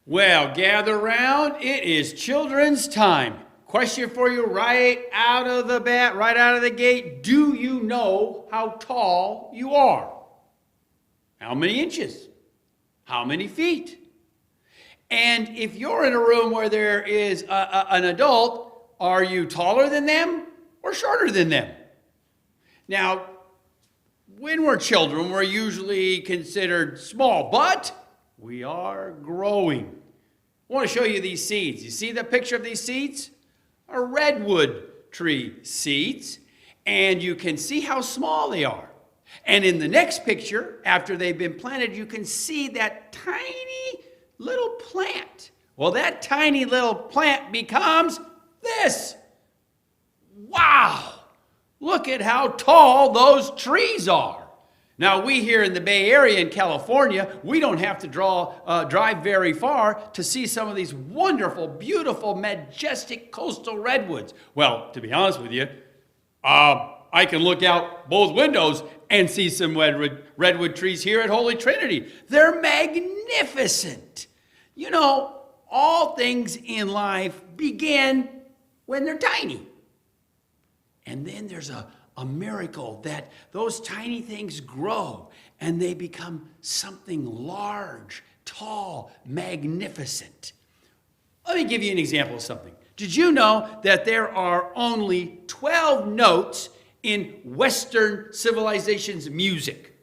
Well, gather round. It is children's time. Question for you right out of the bat, right out of the gate. Do you know how tall you are? How many inches? How many feet? And if you're in a room where there is an adult, are you taller than them or shorter than them? Now, when we're children, we're usually considered small, but we are growing. I want to show you these seeds. You see the picture of these seeds? Are redwood tree seeds, and you can see how small they are. And in the next picture, after they've been planted, you can see that tiny little plant. Well, that tiny little plant becomes this. Wow! Look at how tall those trees are. Now, we here in the Bay Area in California, we don't have to drive very far to see some of these wonderful, beautiful, majestic coastal redwoods. Well, to be honest with you, I can look out both windows and see some redwood trees here at Holy Trinity. They're magnificent. You know, all things in life begin when they're tiny. And then there's a miracle that those tiny things grow and they become something large, tall, magnificent. Let me give you an example of something. Did you know that there are only 12 notes in Western civilization's music?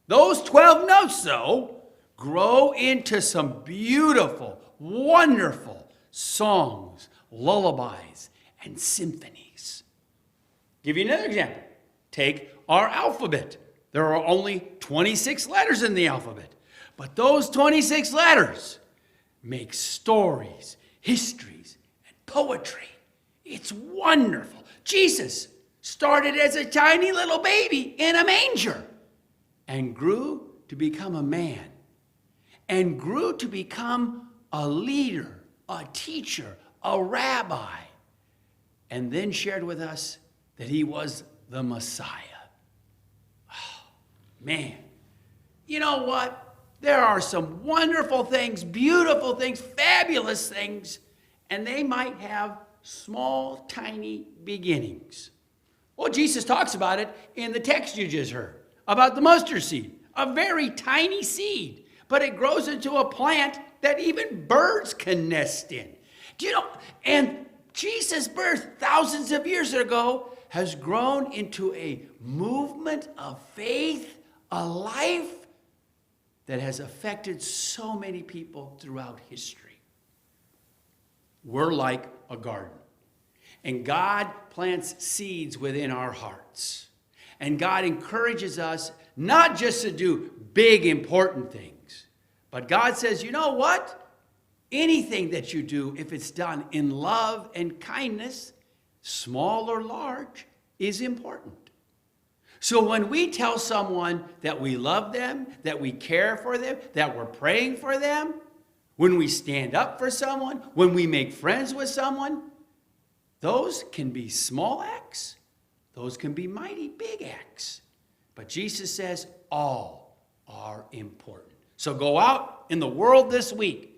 Those 12 notes, though, grow into some beautiful, wonderful songs, lullabies, and symphonies. Give you another example. Take our alphabet. There are only 26 letters in the alphabet. But those 26 letters make stories, histories, and poetry. It's wonderful. Jesus started as a tiny little baby in a manger and grew to become a man and grew to become a leader, a teacher, a rabbi, and then shared with us that he was the Messiah. Oh, man. You know what? There are some wonderful things, beautiful things, fabulous things, and they might have small, tiny beginnings. Well, Jesus talks about it in the text you just heard, about the mustard seed, a very tiny seed, but it grows into a plant that even birds can nest in. Do you know? And Jesus' birth thousands of years ago has grown into a movement of faith, a life that has affected so many people throughout history. We're like a garden, and God plants seeds within our hearts. And God encourages us not just to do big, important things, but God says, you know what? Anything that you do, if it's done in love and kindness, small or large, is important. So when we tell someone that we love them, that we care for them, that we're praying for them, when we stand up for someone, when we make friends with someone, those can be small acts. Those can be mighty big acts. But Jesus says all are important. So go out in the world this week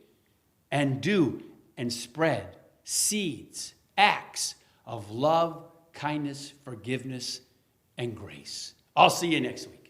and do and spread seeds, acts of love, kindness, forgiveness, and grace. I'll see you next week.